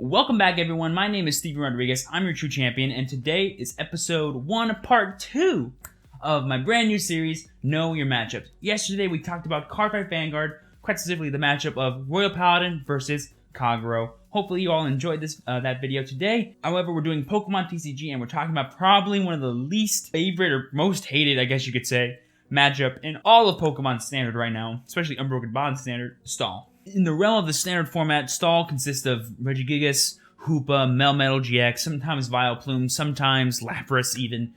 Welcome back, everyone. My name is Steven Rodriguez. I'm your true champion, and today is episode 1, part 2 of my brand new series, Know Your Matchups. Yesterday, we talked about Cardfight Vanguard, quite specifically the matchup of Royal Paladin versus Kagero. Hopefully, you all enjoyed that video today. However, we're doing Pokemon TCG, and we're talking about probably one of the least favorite or most hated, I guess you could say, matchup in all of Pokemon Standard right now, especially Unbroken Bond Standard, Stall. In the realm of the standard format, Stall consists of Regigigas, Hoopa, Melmetal GX, sometimes Vileplume, sometimes Lapras even,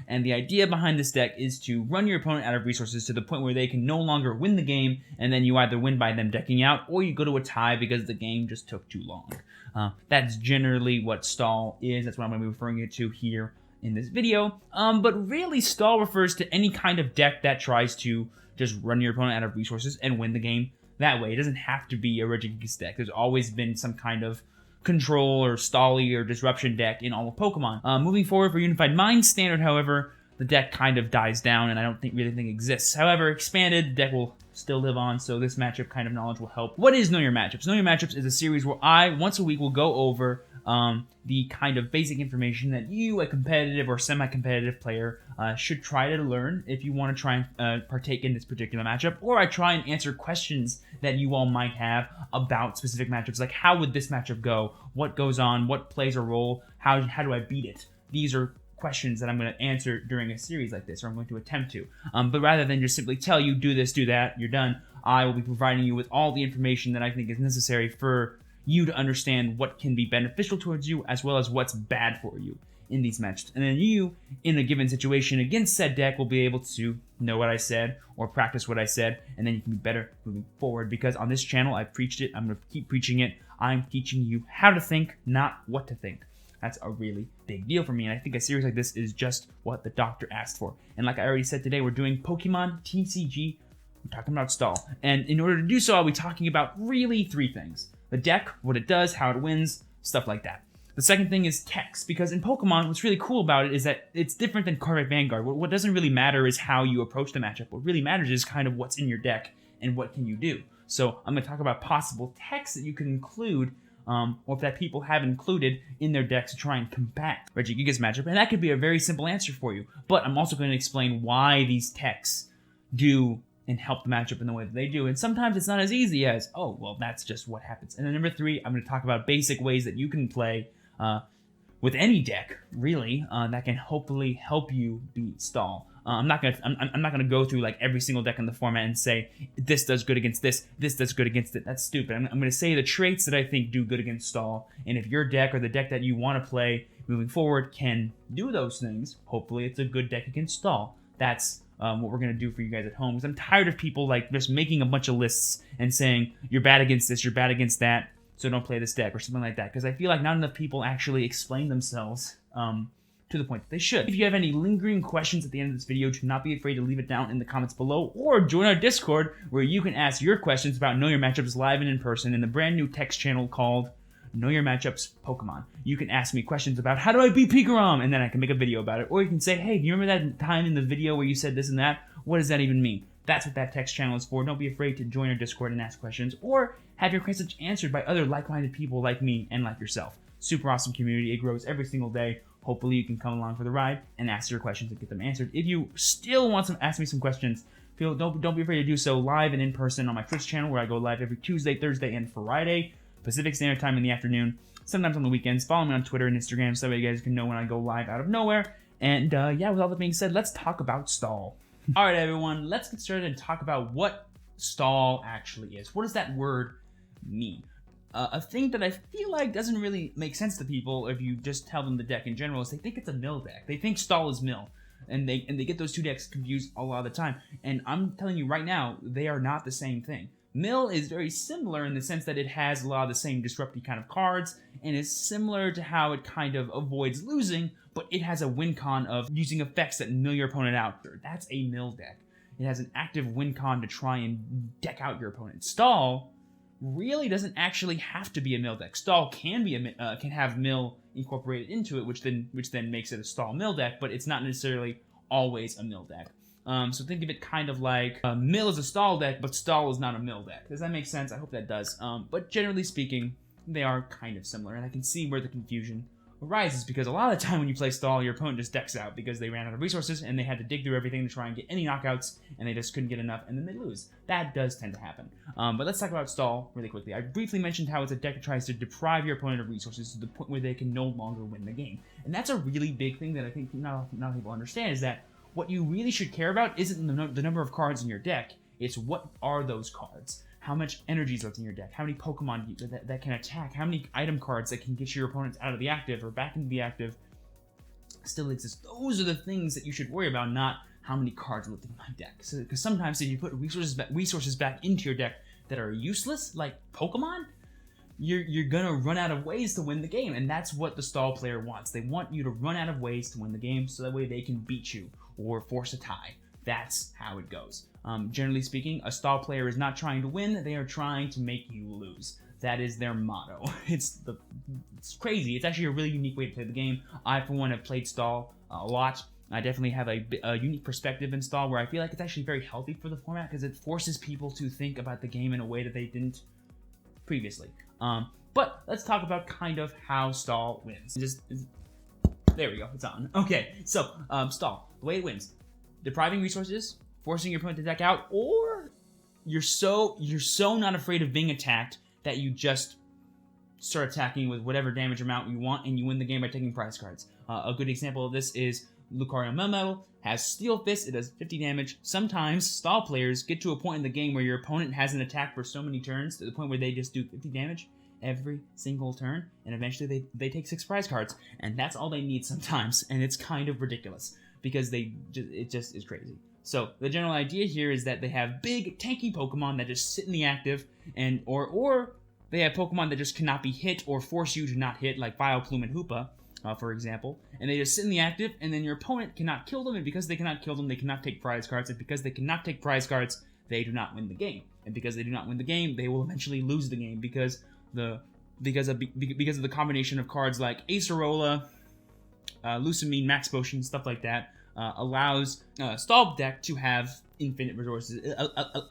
and the idea behind this deck is to run your opponent out of resources to the point where they can no longer win the game, and then you either win by them decking out, or you go to a tie because the game just took too long. That's generally what Stall is. That's what I'm going to be referring it to here in this video. But really, Stall refers to any kind of deck that tries to just run your opponent out of resources and win the game that way. It doesn't have to be a Regigigas deck. There's always been some kind of control or stally or disruption deck in all of Pokemon. Moving forward for Unified Mind Standard, however, the deck kind of dies down and I don't really think exists. However, expanded, the deck will still live on, so this matchup kind of knowledge will help. What is Know Your Matchups? Know Your Matchups is a series where I, once a week, will go over the kind of basic information that you, a competitive or semi-competitive player, should try to learn if you want to try and partake in this particular matchup, or I try and answer questions that you all might have about specific matchups, like how would this matchup go, what goes on, what plays a role, how do I beat it. These are questions that I'm going to answer during a series like this, or I'm going to attempt to. But rather than just simply tell you, do this, do that, you're done, I will be providing you with all the information that I think is necessary for you to understand what can be beneficial towards you, as well as what's bad for you in these matches. And then you, in a given situation against said deck, will be able to know what I said, or practice what I said, and then you can be better moving forward. Because on this channel, I've preached it, I'm going to keep preaching it. I'm teaching you how to think, not what to think. That's a really big deal for me, and I think a series like this is just what the doctor asked for. And like I already said today, we're doing Pokemon TCG. We're talking about Stall. And in order to do so, I'll be talking about really 3 things. The deck, what it does, how it wins, stuff like that. The second thing is text, because in Pokemon, what's really cool about it is that it's different than Cardfight Vanguard. What doesn't really matter is how you approach the matchup. What really matters is kind of what's in your deck and what can you do. So I'm going to talk about possible text that you can include, or that people have included in their decks to try and combat Regigigas matchup, and that could be a very simple answer for you. But I'm also going to explain why these texts do and help the matchup in the way that they do. And sometimes it's not as easy as, oh, well, that's just what happens. And then number 3, I'm going to talk about basic ways that you can play with any deck, really, that can hopefully help you beat Stall. I'm not gonna go through like every single deck in the format and say this does good against this does good against it. That's stupid. I'm gonna say the traits that I think do good against Stall, and if your deck or the deck that you want to play moving forward can do those things, hopefully it's a good deck against Stall. That's what we're going to do for you guys at home, because I'm tired of people like just making a bunch of lists and saying, you're bad against this, you're bad against that, so don't play this deck, or something like that, because I feel like not enough people actually explain themselves to the point that they should. If you have any lingering questions at the end of this video, do not be afraid to leave it down in the comments below, or join our Discord, where you can ask your questions about Know Your Matchups live and in person in the brand new text channel called Know Your Matchups Pokemon. You can ask me questions about how do I beat Pikarom, and then I can make a video about it. Or you can say, hey, do you remember that time in the video where you said this and that? What does that even mean? That's what that text channel is for. Don't be afraid to join our Discord and ask questions, or have your questions answered by other like-minded people like me and like yourself. Super awesome community. It grows every single day. Hopefully you can come along for the ride and ask your questions and get them answered. If you still want to ask me some questions, don't be afraid to do so live and in person on my Twitch channel, where I go live every Tuesday, Thursday, and Friday, Pacific Standard Time in the afternoon, sometimes on the weekends. Follow me on Twitter and Instagram so that you guys can know when I go live out of nowhere. And yeah, with all that being said, let's talk about Stall. All right, everyone, let's get started and talk about what Stall actually is. What does that word mean? A thing that I feel like doesn't really make sense to people if you just tell them the deck in general is they think it's a mill deck. They think Stall is mill. And they get those 2 decks confused a lot of the time. And I'm telling you right now, they are not the same thing. Mill is very similar in the sense that it has a lot of the same disruptive kind of cards, and is similar to how it kind of avoids losing, but it has a win con of using effects that mill your opponent out. That's a mill deck. It has an active win con to try and deck out your opponent. Stall really doesn't actually have to be a mill deck. Stall can be can have mill incorporated into it, which then makes it a Stall mill deck, but it's not necessarily always a mill deck. So think of it kind of like mill is a Stall deck, but Stall is not a mill deck. Does that make sense? I hope that does. But generally speaking, they are kind of similar, and I can see where the confusion arises, because a lot of the time when you play stall, your opponent just decks out because they ran out of resources and they had to dig through everything to try and get any knockouts, and they just couldn't get enough, and then they lose. That does tend to happen. But let's talk about stall really quickly. I briefly mentioned how it's a deck that tries to deprive your opponent of resources to the point where they can no longer win the game. And that's a really big thing that I think not people understand, is that what you really should care about isn't the number of cards in your deck, it's what are those cards. How much energy is left in your deck? How many Pokemon that can attack? How many item cards that can get your opponents out of the active or back into the active still exist? Those are the things that you should worry about, not how many cards are left in my deck. Because sometimes if you put resources back into your deck that are useless, like Pokemon, you're gonna run out of ways to win the game, and that's what the stall player wants. They want you to run out of ways to win the game, so that way they can beat you or force a tie. That's how it goes. Generally speaking, a stall player is not trying to win, they are trying to make you lose. That is their motto. It's crazy. It's actually a really unique way to play the game. I, for one, have played stall a lot. I definitely have a unique perspective in stall where I feel like it's actually very healthy for the format, because it forces people to think about the game in a way that they didn't previously. But let's talk about kind of how stall wins. There we go, it's on. Okay, so stall, the way it wins: depriving resources, forcing your opponent to deck out, or you're so not afraid of being attacked that you just start attacking with whatever damage amount you want, and you win the game by taking prize cards. A good example of this is Lucario Melmetal has Steel Fist. It does 50 damage. Sometimes stall players get to a point in the game where your opponent hasn't attacked for so many turns to the point where they just do 50 damage every single turn, and eventually they take 6 prize cards, and that's all they need sometimes, and it's kind of ridiculous because it just is crazy. So the general idea here is that they have big tanky Pokemon that just sit in the active, and or they have Pokemon that just cannot be hit or force you to not hit, like Vileplume and Hoopa, for example, and they just sit in the active, and then your opponent cannot kill them, and because they cannot kill them, they cannot take prize cards, and because they cannot take prize cards, they do not win the game, and because they do not win the game, they will eventually lose the game because of the combination of cards like Acerola, Lucamine, Max Potion, stuff like that. Allows stall deck to have infinite resources. It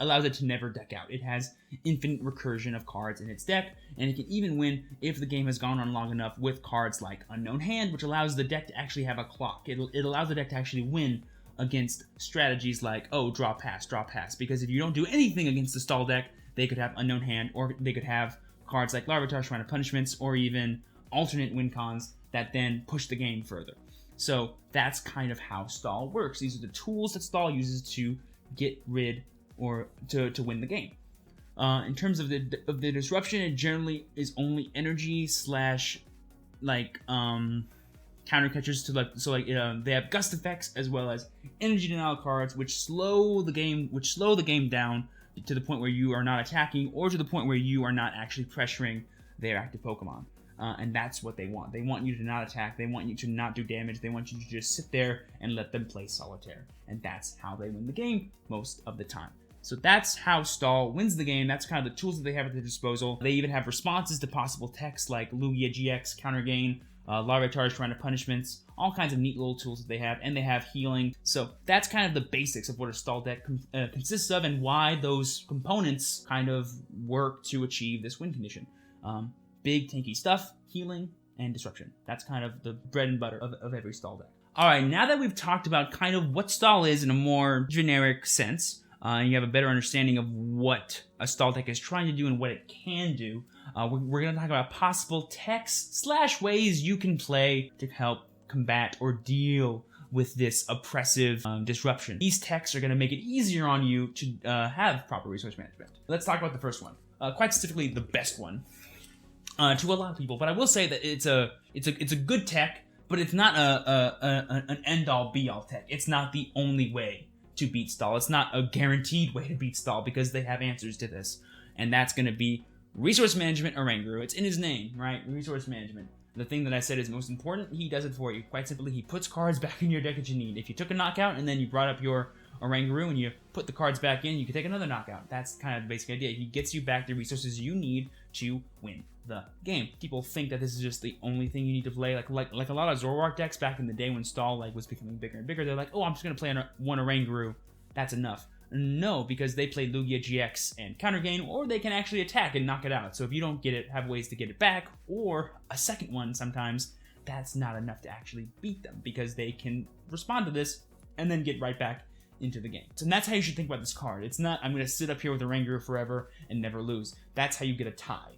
allows it to never deck out. It has infinite recursion of cards in its deck, and it can even win if the game has gone on long enough with cards like Unknown Hand, which allows the deck to actually have a clock. It allows the deck to actually win against strategies like, oh, draw pass, because if you don't do anything against the stall deck, they could have Unknown Hand, or they could have cards like Larvitar, Shrine of Punishments, or even alternate win cons that then push the game further. So that's kind of how stall works. These are the tools that stall uses to get rid or to win the game. In terms of the disruption, it generally is only energy slash counter catchers to they have gust effects as well as energy denial cards, which slow the game down to the point where you are not attacking, or to the point where you are not actually pressuring their active Pokemon. And that's what they want. They want you to not attack. They want you to not do damage. They want you to just sit there and let them play solitaire. And that's how they win the game most of the time. So that's how stall wins the game. That's kind of the tools that they have at their disposal. They even have responses to possible techs like Lugia GX, Counter Gain, Larvitar, Shrine of Punishments, all kinds of neat little tools that they have, and they have healing. So that's kind of the basics of what a stall deck consists of, and why those components kind of work to achieve this win condition. Big tanky stuff, healing, and disruption. That's kind of the bread and butter of every stall deck. Alright, now that we've talked about kind of what stall is in a more generic sense, and you have a better understanding of what a stall deck is trying to do and what it can do, we're going to talk about possible techs / ways you can play to help combat or deal with this oppressive disruption. These techs are going to make it easier on you to have proper resource management. Let's talk about the first one. Quite specifically, the best one to a lot of people. But I will say that it's a good tech, but it's not an end-all be-all tech. It's not the only way to beat stall. It's not a guaranteed way to beat stall, because they have answers to this, and that's going to be resource management Oranguru. It's in his name, right? Resource management. The thing that I said is most important, he does it for you. Quite simply, he puts cards back in your deck that you need. If you took a knockout and then you brought up your Oranguru and you put the cards back in, you can take another knockout. That's kind of the basic idea. He gets you back the resources you need to win the game. People think that this is just the only thing you need to play. Like a lot of Zoroark decks back in the day when stall was becoming bigger and bigger. They're like, oh, I'm just gonna play one Oranguru. That's enough. No, because they play Lugia GX and counter gain, or they can actually attack and knock it out. So if you don't get it, have ways to get it back, or a second one sometimes, that's not enough to actually beat them, because they can respond to this and then get right back into the game. So that's how you should think about this card. It's not, I'm going to sit up here with a Ranguru forever and never lose. That's how you get a tie.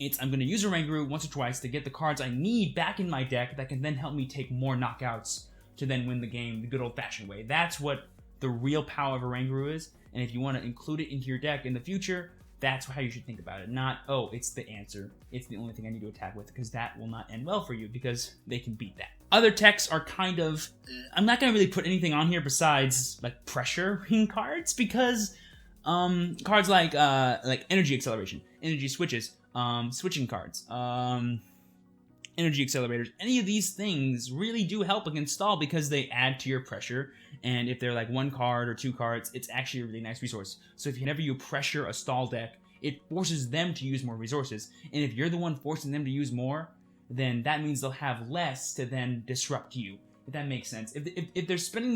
It's, I'm going to use a Ranguru once or twice to get the cards I need back in my deck that can then help me take more knockouts to then win the game the good old-fashioned way. That's what the real power of a Ranguru is, and if you want to include it into your deck in the future, that's how you should think about it. Not, oh, it's the answer. It's the only thing I need to attack with, because that will not end well for you, because they can beat that. Other techs are kind of... I'm not going to really put anything on here besides, like, pressuring cards, because cards like Energy Acceleration, Energy Switches, switching cards, energy accelerators, any of these things really do help against stall because they add to your pressure, and if they're like 1 card or 2 cards, it's actually a really nice resource. So if whenever you pressure a stall deck, it forces them to use more resources, and if you're the one forcing them to use more, then that means they'll have less to then disrupt you, if that makes sense. If they're spending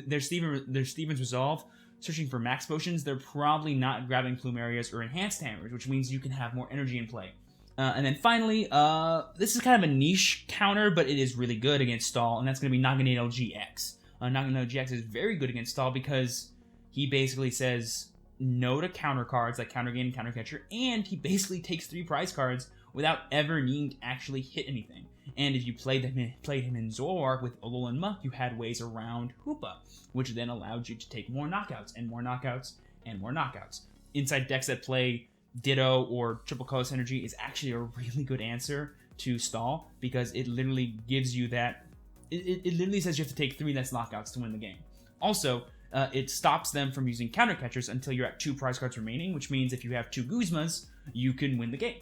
their Steven's Resolve searching for max potions, they're probably not grabbing Plumerias or Enhanced Hammers, which means you can have more energy in play. And then finally, this is kind of a niche counter, but it is really good against stall, and that's going to be Naganado GX. Naganado GX is very good against stall because he basically says no to counter cards like Counter Gain and Counter Catcher, and he basically takes 3 prize cards without ever needing to actually hit anything. And if you played him in Zoroark with Alolan Muck, you had ways around Hoopa, which then allowed you to take more knockouts, and more knockouts, and more knockouts. Inside decks that play Ditto or Triple Colorless Energy is actually a really good answer to stall, because it literally gives you that... It literally says you have to take 3 less knockouts to win the game. Also, it stops them from using counter catchers until you're at 2 prize cards remaining, which means if you have 2 Guzmas, you can win the game.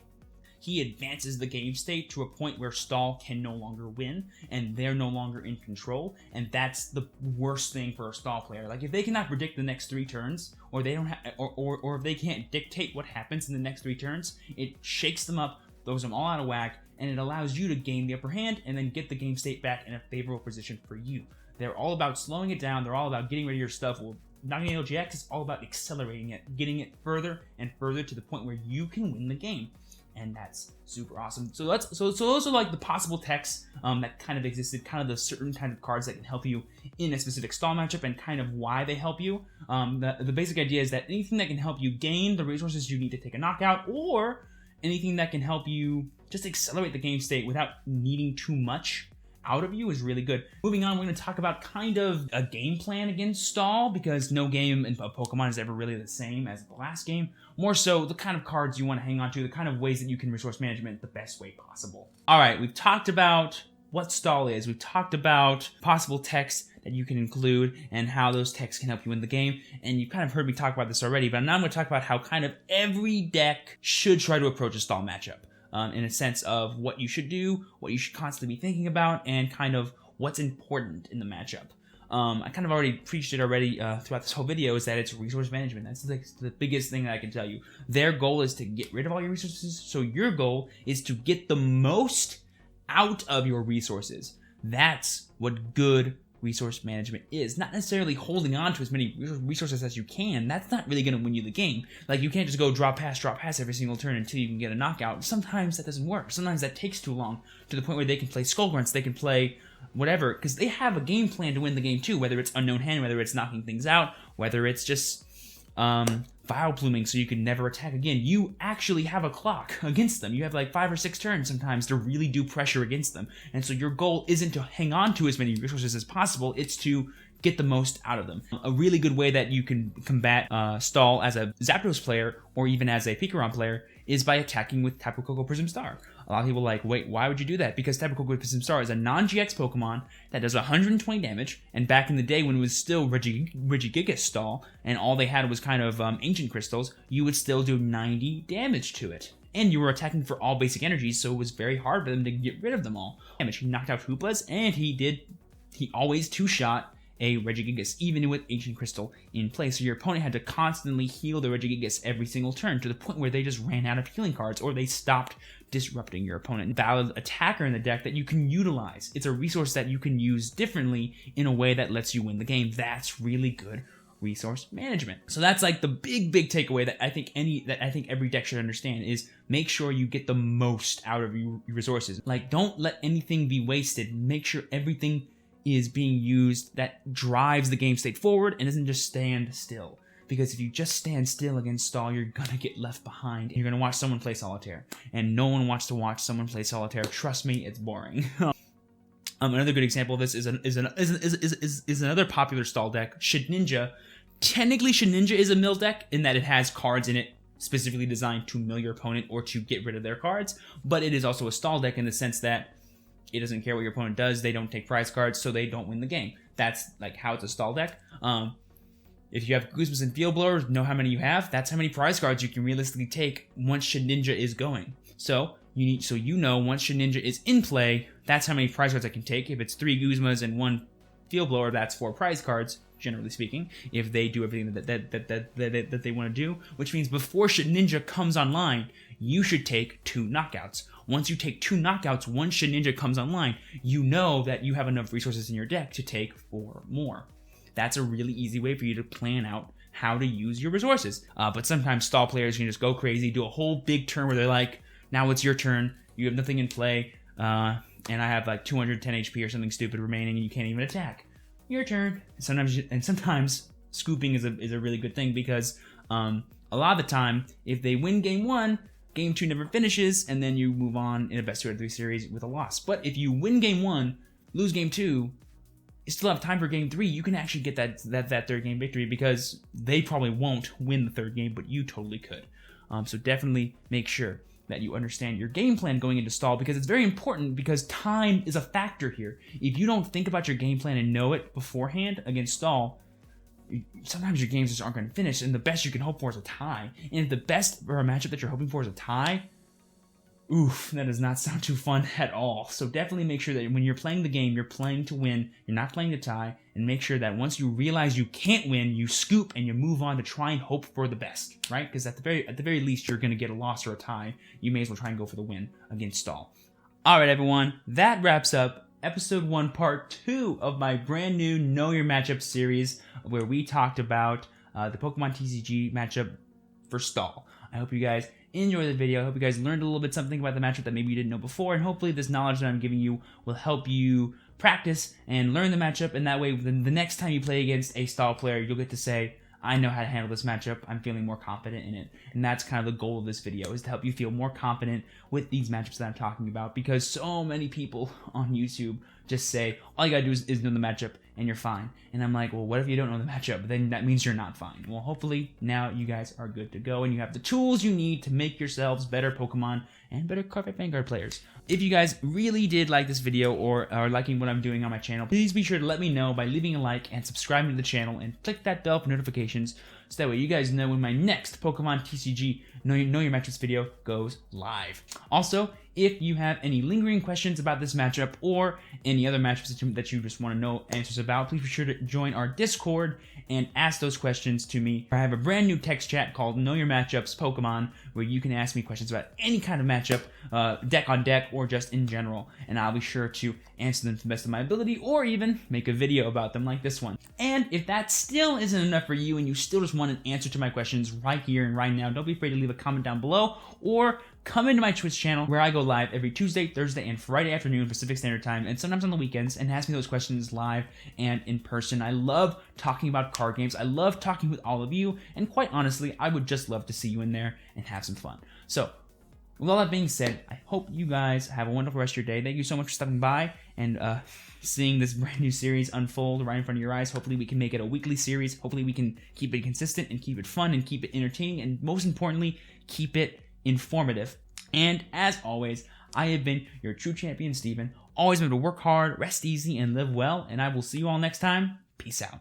He advances the game state to a point where stall can no longer win, and they're no longer in control, and that's the worst thing for a stall player. Like, if they cannot predict the next 3 turns, or they don't or if they can't dictate what happens in the next 3 turns, it shakes them up, throws them all out of whack, and it allows you to gain the upper hand and then get the game state back in a favorable position for you. They're all about slowing it down, they're all about getting rid of your stuff. Well, Naganado GX is all about accelerating it, getting it further and further to the point where you can win the game. And that's super awesome. So those are like the possible techs that kind of existed, kind of the certain kind of cards that can help you in a specific stall matchup, and kind of why they help you. The basic idea is that anything that can help you gain the resources you need to take a knockout, or anything that can help you just accelerate the game state without needing too much out of you is really good. Moving on, we're going to talk about kind of a game plan against stall, because no game in Pokemon is ever really the same as the last game. More so, the kind of cards you want to hang on to, the kind of ways that you can resource management the best way possible. Alright, we've talked about what stall is, we've talked about possible techs that you can include, and how those techs can help you win the game, and you've kind of heard me talk about this already, but now I'm going to talk about how kind of every deck should try to approach a stall matchup. In a sense of what you should do, what you should constantly be thinking about, and kind of what's important in the matchup. I kind of already preached it already throughout this whole video, is that it's resource management. That's like the biggest thing that I can tell you. Their goal is to get rid of all your resources, so your goal is to get the most out of your resources. That's what good resource management is. Not necessarily holding on to as many resources as you can. That's not really going to win you the game. Like, you can't just go drop pass every single turn until you can get a knockout. Sometimes that doesn't work. Sometimes that takes too long, to the point where they can play Skull Grunts, they can play whatever, because they have a game plan to win the game too, whether it's Unknown Hand, whether it's knocking things out, whether it's just Vile Pluming so you can never attack again. You actually have a clock against them. You have like 5 or 6 turns sometimes to really do pressure against them. And so your goal isn't to hang on to as many resources as possible, it's to get the most out of them. A really good way that you can combat stall as a Zapdos player, or even as a Pikarom player, is by attacking with Tapu Koko Prism Star. A lot of people are like, wait, why would you do that? Because Tapu Koko Prism Star is a non-GX Pokemon that does 120 damage, and back in the day when it was still Regigigas stall, and all they had was kind of Ancient Crystals, you would still do 90 damage to it. And you were attacking for all basic energies, so it was very hard for them to get rid of them all. He knocked out Hoopas, and he always two-shot a Regigigas, even with Ancient Crystal in play. So your opponent had to constantly heal the Regigigas every single turn, to the point where they just ran out of healing cards, or they stopped disrupting your opponent. Valid attacker in the deck that you can utilize. It's a resource that you can use differently in a way that lets you win the game. That's really good resource management. So that's like the big takeaway that I think every deck should understand is make sure you get the most out of your resources. Like, don't let anything be wasted. Make sure everything is being used that drives the game state forward and doesn't just stand still. Because if you just stand still against stall, you're gonna get left behind. You're gonna watch someone play solitaire, and no one wants to watch someone play solitaire. Trust me, it's boring. Another good example of this is another popular stall deck, Shedinja. Technically, Shedinja is a mill deck in that it has cards in it specifically designed to mill your opponent or to get rid of their cards, but it is also a stall deck in the sense that it doesn't care what your opponent does. They don't take prize cards, so they don't win the game. That's like how it's a stall deck. If you have Goosebumps and Field Blowers, know how many you have. That's how many prize cards you can realistically take once Shedinja is going. So you know once Shedinja is in play, that's how many prize cards I can take. If it's 3 Guzmas and 1 Field Blower, that's 4 prize cards, generally speaking, if they do everything that they want to do, which means before Shedinja comes online, you should take 2 knockouts. Once you take 2 knockouts, once Shedinja comes online, you know that you have enough resources in your deck to take 4 more. That's a really easy way for you to plan out how to use your resources. But sometimes stall players can just go crazy, do a whole big turn where they're like, now it's your turn, you have nothing in play, and I have like 210 HP or something stupid remaining and you can't even attack. Your turn. Sometimes scooping is a really good thing because a lot of the time, if they win game 1, game 2 never finishes, and then you move on in a best 2-out-of-3 series with a loss. But if you win game 1, lose game 2, you still have time for game 3, you can actually get that third game victory because they probably won't win the third game, but you totally could. So definitely make sure that you understand your game plan going into stall because it's very important because time is a factor here. If you don't think about your game plan and know it beforehand against stall, sometimes your games just aren't going to finish, and the best you can hope for is a tie. And if the best or a matchup that you're hoping for is a tie, oof, that does not sound too fun at all. So definitely make sure that when you're playing the game, you're playing to win, you're not playing to tie, and make sure that once you realize you can't win, you scoop and you move on to try and hope for the best, right? Because at the very least, you're going to get a loss or a tie. You may as well try and go for the win against stall. All right, everyone, that wraps up episode 1, part 2 of my brand new Know Your Matchup series, where we talked about the Pokemon TCG matchup for stall. I hope you guys enjoy the video. I hope you guys learned a little bit something about the matchup that maybe you didn't know before, and hopefully this knowledge that I'm giving you will help you practice and learn the matchup, and that way the next time you play against a stall player, you'll get to say, I know how to handle this matchup, I'm feeling more confident in it. And that's kind of the goal of this video, is to help you feel more confident with these matchups that I'm talking about, because so many people on YouTube just say, all you gotta do is know the matchup and you're fine. And I'm like, well, what if you don't know the matchup? Then that means you're not fine. Well, hopefully now you guys are good to go and you have the tools you need to make yourselves better Pokemon and better Cardfight Vanguard players. If you guys really did like this video or are liking what I'm doing on my channel, please be sure to let me know by leaving a like and subscribing to the channel and click that bell for notifications so that way you guys know when my next Pokemon TCG Know Your Matchups video goes live. Also, if you have any lingering questions about this matchup or any other matchups that you just want to know answers about, please be sure to join our Discord and ask those questions to me. I have a brand new text chat called Know Your Matchups Pokemon, where you can ask me questions about any kind of matchup, deck on deck, or just in general, and I'll be sure to answer them to the best of my ability, or even make a video about them like this one. And if that still isn't enough for you and you still just want an answer to my questions right here and right now, don't be afraid to leave a comment down below, or come into my Twitch channel where I go live every Tuesday, Thursday, and Friday afternoon Pacific Standard Time, and sometimes on the weekends, and ask me those questions live and in person. I love talking about card games. I love talking with all of you, and quite honestly, I would just love to see you in there and have some fun. So, with all that being said, I hope you guys have a wonderful rest of your day. Thank you so much for stopping by and seeing this brand new series unfold right in front of your eyes. Hopefully we can make it a weekly series. Hopefully we can keep it consistent and keep it fun and keep it entertaining, and most importantly, keep it informative. And as always, I have been your true champion, Steven. Always remember to work hard, rest easy, and live well. And I will see you all next time. Peace out.